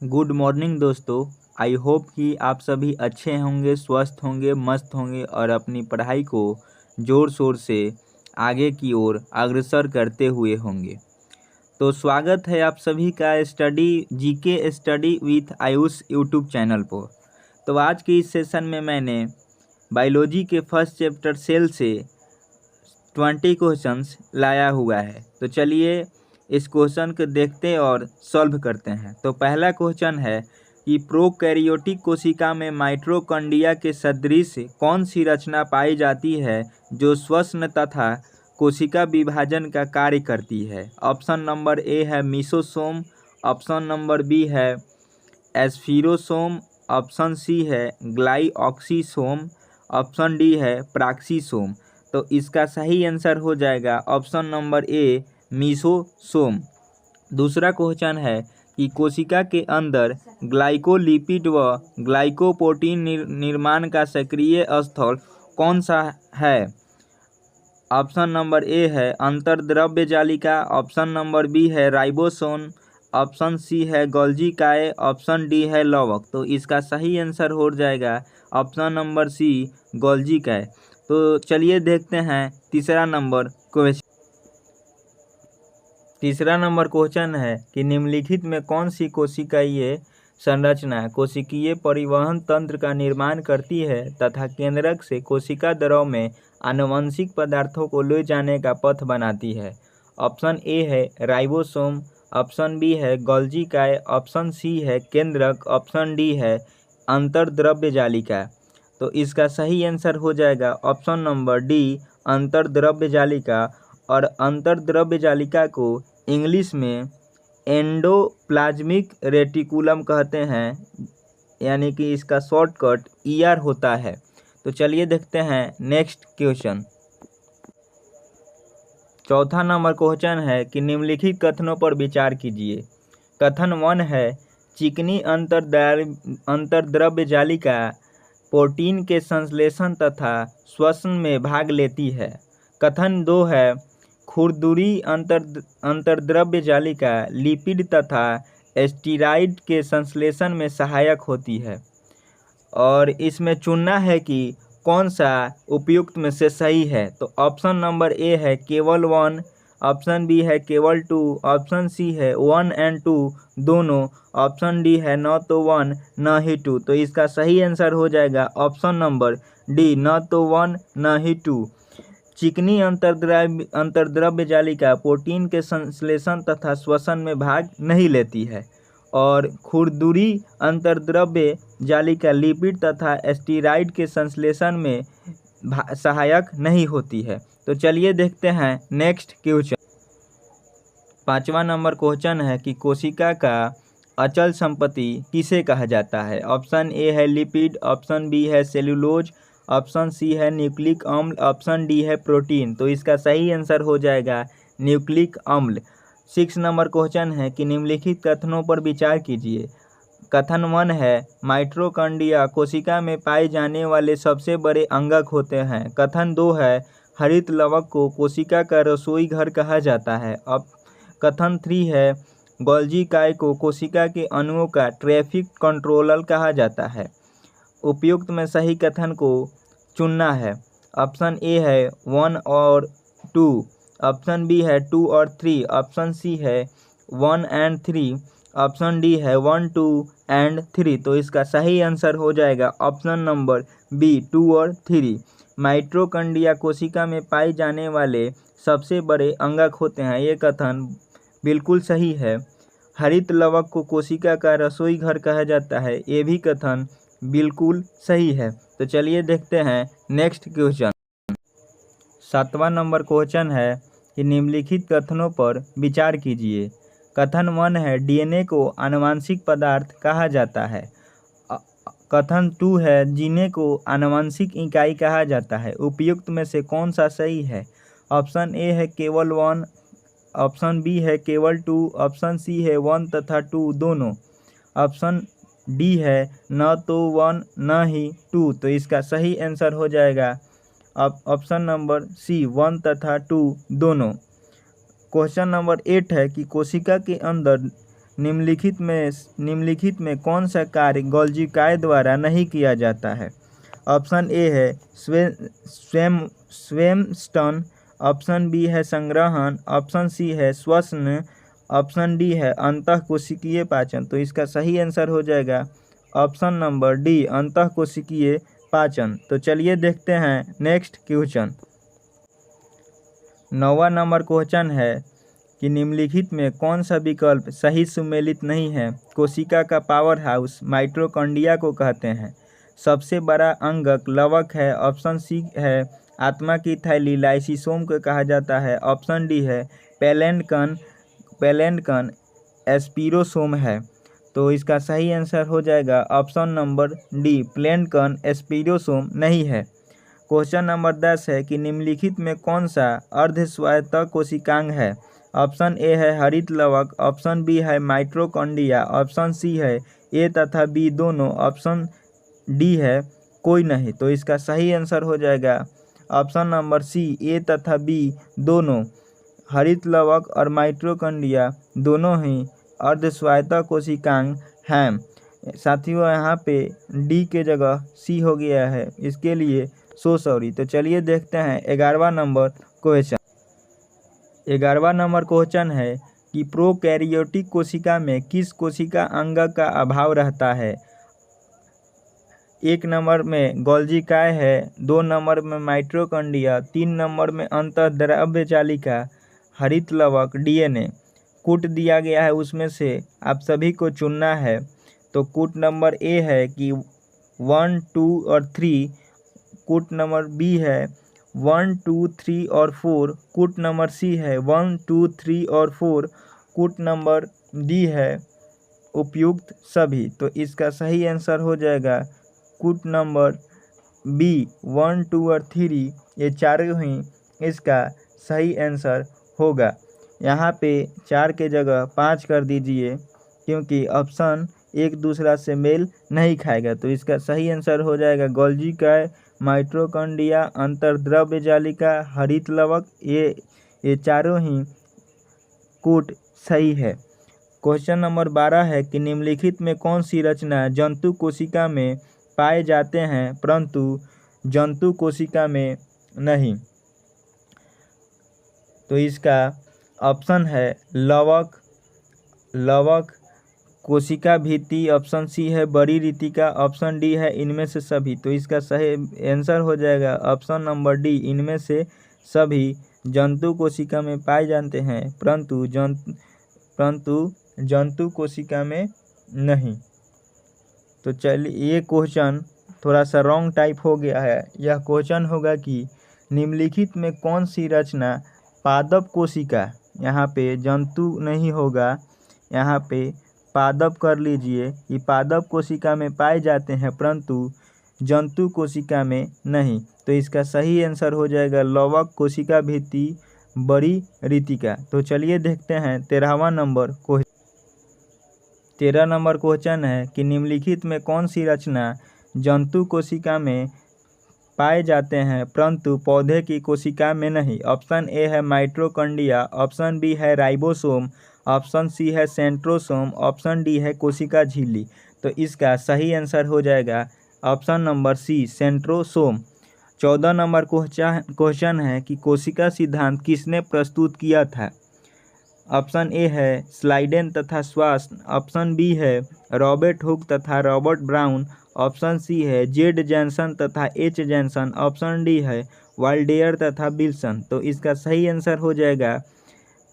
Good morning दोस्तों। I hope कि आप सभी अच्छे होंगे, स्वस्थ होंगे, मस्त होंगे और अपनी पढ़ाई को ज़ोर शोर से आगे की ओर अग्रसर करते हुए होंगे। तो स्वागत है आप सभी का study GK study with Ayush YouTube channel पर। तो आज के इस सेशन में मैंने बायोलॉजी के फर्स्ट चैप्टर सेल से 20 क्वेश्चंस लाया हुआ है। तो चलिए इस क्वेश्चन को देखते और सॉल्व करते हैं। तो पहला क्वेश्चन है कि प्रोकैरियोटिक कोशिका में माइटोकॉन्ड्रिया के सदृश कौन सी रचना पाई जाती है जो श्वसन तथा कोशिका विभाजन का कार्य करती है। ऑप्शन नंबर ए है मीसोसोम, ऑप्शन नंबर बी है एस्फीरोसोम, ऑप्शन सी है ग्लाइऑक्सीसोम, ऑप्शन डी है प्राक्सीसोम। तो इसका सही आंसर हो जाएगा ऑप्शन नंबर ए मीसोसोम। दूसरा क्वेश्चन है कि कोशिका के अंदर ग्लाइकोलिपिड व ग्लाइकोप्रोटीन निर्माण का सक्रिय स्थल कौन सा है। ऑप्शन नंबर ए है अंतर्द्रव्य जालिका, ऑप्शन नंबर बी है राइबोसोम, ऑप्शन सी है गोल्जी काय, ऑप्शन डी है लवक। तो इसका सही आंसर हो जाएगा ऑप्शन नंबर सी गोल्जी काय। तो चलिए देखते हैं तीसरा नंबर क्वेश्चन है कि निम्नलिखित में कौन सी कोशिकीय संरचना कोशिकीय परिवहन तंत्र का निर्माण करती है तथा केंद्रक से कोशिका द्रव में आनुवंशिक पदार्थों को ले जाने का पथ बनाती है। ऑप्शन ए है राइबोसोम, ऑप्शन बी है गोल्जी काय, ऑप्शन सी है केंद्रक, ऑप्शन डी है अंतर्द्रव्य जालिका। तो इसका सही आंसर हो जाएगा ऑप्शन नंबर डी अंतर्द्रव्य जालिका। और अंतर्द्रव्य जालिका को इंग्लिश में एंडोप्लाज्मिक रेटिकुलम कहते हैं, यानी कि इसका शॉर्टकट ईआर होता है। तो चलिए देखते हैं नेक्स्ट क्वेश्चन। चौथा नंबर क्वेश्चन है कि निम्नलिखित कथनों पर विचार कीजिए। कथन 1 है चिकनी अंतर्द्रव्य जालिका प्रोटीन के संश्लेषण तथा श्वसन में भाग लेती है। कथन 2 है खुरदुरी अंतर्द्रव्य जालिका लिपिड तथा स्टीराइड के संश्लेषण में सहायक होती है। और इसमें चुनना है कि कौन सा उपयुक्त में से सही है। तो ऑप्शन नंबर ए है केवल 1, ऑप्शन बी है केवल 2, ऑप्शन सी है 1 और 2 दोनों, ऑप्शन डी है न तो 1 न ही 2। तो इसका सही आंसर हो जाएगा ऑप्शन नंबर डी न तो 1 न ही 2। चिकनी अंतर्द्रव्य जालिका प्रोटीन के संश्लेषण तथा श्वसन में भाग नहीं लेती है और खुरदुरी अंतर्द्रव्य जालिका लिपिड तथा स्टीराइड के संश्लेषण में सहायक नहीं होती है। तो चलिए देखते हैं नेक्स्ट क्वेश्चन। 5वां नंबर क्वेश्चन है कि कोशिका का अचल संपत्ति किसे कहा जाता है। ऑप्शन ए है लिपिड, ऑप्शन बी है सेल्यूलोज, ऑप्शन सी है न्यूक्लिक अम्ल, ऑप्शन डी है प्रोटीन। तो इसका सही आंसर हो जाएगा न्यूक्लिक अम्ल। 6 नंबर क्वेश्चन है कि निम्नलिखित कथनों पर विचार कीजिए। कथन 1 है माइटोकॉन्ड्रिया कोशिका में पाए जाने वाले सबसे बड़े अंगक होते हैं। कथन 2 है हरित लवक को कोशिका का रसोई घर कहा जाता है। अब कथन 3 है गोल्जी काय को कोशिका के अणुओं का ट्रैफिक कंट्रोलर कहा जाता है। उपयुक्त में सही कथन को चुनना है। ऑप्शन ए है 1 और 2, ऑप्शन बी है 2 और 3, ऑप्शन सी है 1 और 3, ऑप्शन डी है 1, 2 और 3। तो इसका सही आंसर हो जाएगा ऑप्शन नंबर बी 2 और 3। माइटोकॉन्ड्रिया कोशिका में पाए जाने वाले सबसे बड़े अंगक होते हैं, ये कथन बिल्कुल सही है। हरित लवक को कोशिका का रसोई घर कहा जाता है, ये भी कथन बिल्कुल सही है। तो चलिए देखते हैं नेक्स्ट क्वेश्चन। 7वां नंबर क्वेश्चन है कि निम्नलिखित कथनों पर विचार कीजिए। कथन 1 है डीएनए को आनुवंशिक पदार्थ कहा जाता है। कथन 2 है जीने को आनुवंशिक इकाई कहा जाता है। उपयुक्त में से कौन सा सही है। ऑप्शन ए है केवल 1, ऑप्शन बी है केवल 2, ऑप्शन सी है 1 तथा 2 दोनों, ऑप्शन डी है न तो 1 न ही 2। तो इसका सही आंसर हो जाएगा ऑप्शन नंबर सी 1 तथा 2 दोनों। क्वेश्चन नंबर 8 है कि कोशिका के अंदर निम्नलिखित में कौन सा कार्य गोल्जिकाय द्वारा नहीं किया जाता है? ऑप्शन ए है स्वेमस्टन, ऑप्शन बी है संग्रहण, ऑप्शन सी है श्वसन, ऑप्शन डी है अंतःकोशिकीय पाचन। तो इसका सही आंसर हो जाएगा ऑप्शन नंबर डी, अंतःकोशिकीय पाचन। तो चलिए देखते हैं नेक्स्ट क्वेश्चन। 9वां नंबर क्वेश्चन है कि निम्नलिखित में कौन सा विकल्प सही सुमेलित नहीं है? कोशिका का पावर हाउस माइटोकॉन्ड्रिया को कहते हैं। सबसे बड़ा अंगक लवक है, ऑप्शन सी है आत्मा की थैली लाइसोसोम को कहा जाता है, ऑप्शन डी है पेलेंडकन एस्पिरोसोम है। तो इसका सही आंसर हो जाएगा ऑप्शन नंबर डी, प्लेनकन एस्पिरोसोम नहीं है। क्वेश्चन नंबर 10 है कि निम्नलिखित में कौन सा अर्धस्वायत्त कोशिकांग है? ऑप्शन ए है हरित लवक, ऑप्शन बी है माइटोकॉन्ड्रिया, ऑप्शन सी है ए तथा बी दोनों, ऑप्शन डी है कोई नहीं। तो इसका सही आंसर हो जाएगा ऑप्शन नंबर सी, ए तथा बी दोनों। हरित लवक और माइटोकॉन्ड्रिया दोनों ही अर्धस्वायत्त कोशिकांग हैं। साथियों यहाँ पे डी के जगह सी हो गया है, इसके लिए सॉरी। तो चलिए देखते हैं 11वां नंबर क्वेश्चन। 11वां नंबर क्वेश्चन है कि प्रोकैरियोटिक कोशिका में किस कोशिका अंग का अभाव रहता है? 1 नंबर में गोल्जिकाय है, 2 नंबर में माइटोकॉन्ड्रिया, 3 नंबर में अंतःद्रव्य जालिका, हरित लवक, डीएनए। कूट दिया गया है, उसमें से आप सभी को चुनना है। तो कूट नंबर ए है कि 1, 2 और 3, कूट नंबर बी है 1, 2, 3 और 4, कूट नंबर सी है 1, 2, 3 और 4, कूट नंबर डी है उपयुक्त सभी। तो इसका सही आंसर हो जाएगा कूट नंबर बी, 1, 2 और 3, ये चारों ही इसका सही आंसर होगा। यहाँ पे 4 के जगह 5 कर दीजिए, क्योंकि ऑप्शन एक दूसरा से मेल नहीं खाएगा। तो इसका सही आंसर हो जाएगा गोल्जिकाय, माइटोकॉन्ड्रिया, अंतर्द्रव्य जालिका, हरित लवक, ये चारों ही कूट सही है। क्वेश्चन नंबर 12 है कि निम्नलिखित में कौन सी रचना जंतु कोशिका में पाए जाते हैं परंतु जंतु कोशिका में नहीं? तो इसका ऑप्शन है लवक, कोशिका भित्ति, ऑप्शन सी है बड़ी रीतिका, ऑप्शन डी है इनमें से सभी। तो इसका सही आंसर हो जाएगा ऑप्शन नंबर डी, इनमें से सभी जंतु कोशिका में पाए जाते हैं परंतु जंतु कोशिका में नहीं। तो चलिए ये क्वेश्चन थोड़ा सा रॉन्ग टाइप हो गया है। यह क्वेश्चन होगा कि निम्नलिखित में कौन सी रचना पादप कोशिका, यहाँ पे जंतु नहीं होगा, यहाँ पे पादप कर लीजिए कि पादप कोशिका में पाए जाते हैं परंतु जंतु कोशिका में नहीं। तो इसका सही आंसर हो जाएगा लवक, कोशिका भित्ति, बड़ी रीतिका। तो चलिए देखते हैं 13वां नंबर क्वेश्चन। 13 नंबर क्वेश्चन है कि निम्नलिखित में कौन सी रचना जंतु कोशिका में पाए जाते हैं परंतु पौधे की कोशिका में नहीं? ऑप्शन ए है माइटोकॉन्ड्रिया, ऑप्शन बी है राइबोसोम, ऑप्शन सी है सेंट्रोसोम, ऑप्शन डी है कोशिका झिल्ली। तो इसका सही आंसर हो जाएगा option number C, centrosome. 14 number question है कि कोशिका सिद्धांत किसने प्रस्तुत किया था? ऑप्शन ए है स्लाइडेन तथा स्वास, ऑप्शन बी है रॉबर्ट हुक तथा रॉबर्ट ब्राउन, ऑप्शन सी है जेड जैनसन तथा एच जैनसन, ऑप्शन डी है वाल्डेयर तथा विल्सन। तो इसका सही आंसर हो जाएगा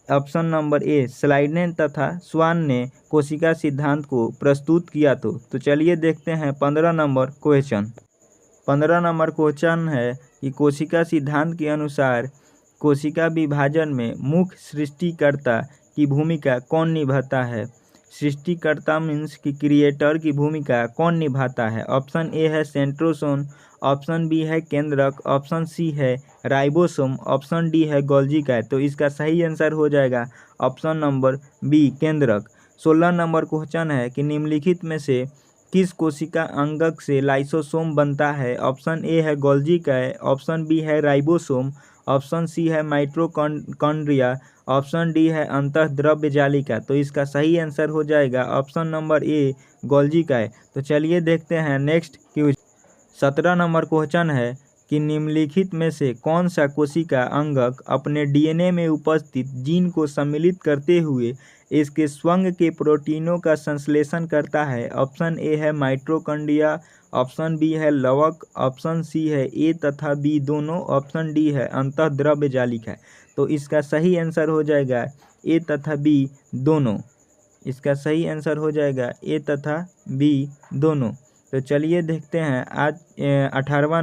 ऑप्शन नंबर ए, स्लाइडेन तथा स्वान ने कोशिका सिद्धांत को प्रस्तुत किया। तो चलिए देखते हैं 15 नंबर क्वेश्चन। 15 नंबर क्वेश्चन है कि कोशिका सिद्धांत के अनुसार कोशिका विभाजन में मुख्य सृष्टिकर्ता की भूमिका कौन निभाता है? सृष्टिकर्ता मीन्स कि क्रिएटर की भूमिका कौन निभाता है? ऑप्शन ए है सेंट्रोसोम, ऑप्शन बी है केंद्रक, ऑप्शन सी है राइबोसोम, ऑप्शन डी है गोल्जिकाय। तो इसका सही आंसर हो जाएगा ऑप्शन नंबर बी, केंद्रक। 16 नंबर क्वेश्चन है कि निम्नलिखित में से किस कोशिका अंगक से लाइसोसोम बनता है? ऑप्शन ए है गोल्जिकाय, ऑप्शन बी है राइबोसोम, ऑप्शन सी है माइटोकॉन्ड्रिया, ऑप्शन डी है अंतःद्रव्य जालिका। तो इसका सही आंसर हो जाएगा ऑप्शन नंबर ए गोल्जी काय। तो चलिए देखते हैं नेक्स्ट क्वेश्चन। 17 नंबर क्वेश्चन है कि निम्नलिखित में से कौन सा कोशिका अंगक अपने डीएनए में उपस्थित जीन को सम्मिलित करते हुए इसके स्वंग के प्रोटीनों का संश्लेषण करता है। ऑप्शन ए है माइटोकॉन्ड्रिया, ऑप्शन बी है लवक, ऑप्शन सी है ए तथा बी दोनों, ऑप्शन डी है अंतःद्रव्य जालिका। तो इसका सही आंसर हो जाएगा ए तथा बी दोनों। इसका सही आंसर हो जाएगा ए तथा बी दोनों। तो चलिए देखते हैं आज 18वां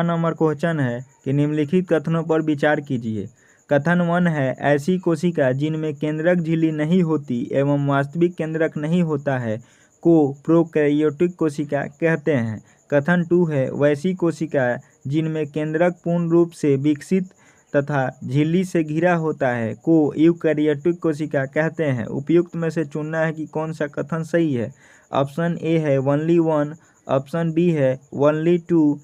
नंबर क्वेश्चन है कि निम्नलिखित कथनों पर विचार कीजिए। कथन 1 है ऐसी कोशिका जिनमें केंद्रक झिल्ली नहीं होती एवं वास्तविक केंद्रक नहीं होता है को प्रोकैरियोटिक कोशिका कहते हैं। कथन 2 है वैसी कोशिका जिनमें केंद्रक पूर्ण रूप से विकसित तथा झिल्ली से घिरा होता है को यूकैरियोटिक कोशिका कहते हैं। उपयुक्त में से चुनना है कि कौन सा कथन सही है। ऑप्शन ए है ओनली 1, ऑप्शन बी है ओनली 2,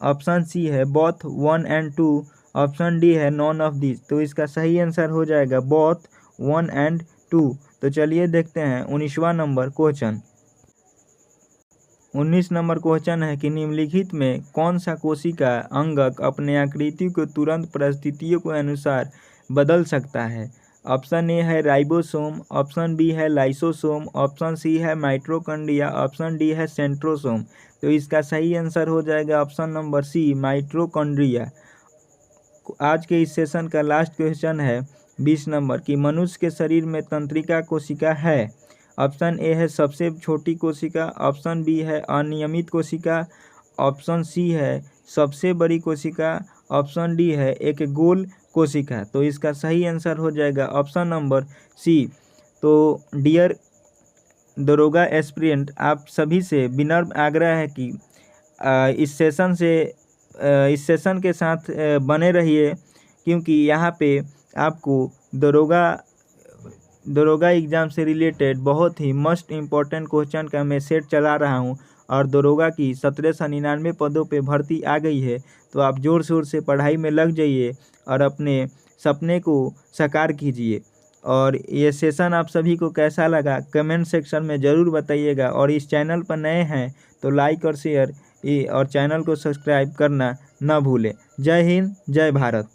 ऑप्शन सी है बोथ 1 एंड 2, ऑप्शन डी है नॉन ऑफ दिस। तो इसका सही आंसर हो जाएगा बोथ 1 एंड 2। तो चलिए देखते हैं 19वां नंबर क्वेश्चन। 19 नंबर क्वेश्चन है कि निम्नलिखित में कौन सा कोशिका अंगक अपने आकृति को तुरंत परिस्थितियों के अनुसार बदल सकता है। ऑप्शन ए है राइबोसोम, ऑप्शन बी है लाइसोसोम, ऑप्शन सी है माइटोकॉन्ड्रिया, ऑप्शन डी है सेंट्रोसोम। तो इसका सही आंसर हो जाएगा ऑप्शन नंबर सी माइटोकॉन्ड्रिया। आज के इस सेशन का लास्ट क्वेश्चन है 20 नंबर कि मनुष्य के शरीर में तंत्रिका कोशिका है। ऑप्शन ए है सबसे छोटी कोशिका, ऑप्शन बी है अनियमित कोशिका, ऑप्शन सी है सबसे बड़ी कोशिका, ऑप्शन डी है एक गोल कोशिका। तो इसका सही आंसर हो जाएगा ऑप्शन नंबर सी। तो डियर दरोगा एस्पिरेंट, आप सभी से विनम्र आग्रह है कि इस सेशन के साथ बने रहिए, क्योंकि यहाँ पे आपको दरोगा एग्ज़ाम से रिलेटेड बहुत ही मोस्ट इम्पॉर्टेंट क्वेश्चन का मैं सेट चला रहा हूँ और दरोगा की 1799 पदों पे भर्ती आ गई है। तो आप ज़ोर शोर से पढ़ाई में लग जाइए और अपने सपने को साकार कीजिए। और ये सेशन आप सभी को कैसा लगा कमेंट सेक्शन में ज़रूर बताइएगा। और इस चैनल पर नए हैं तो लाइक और शेयर और चैनल को सब्सक्राइब करना न भूलें। जय हिंद, जय भारत।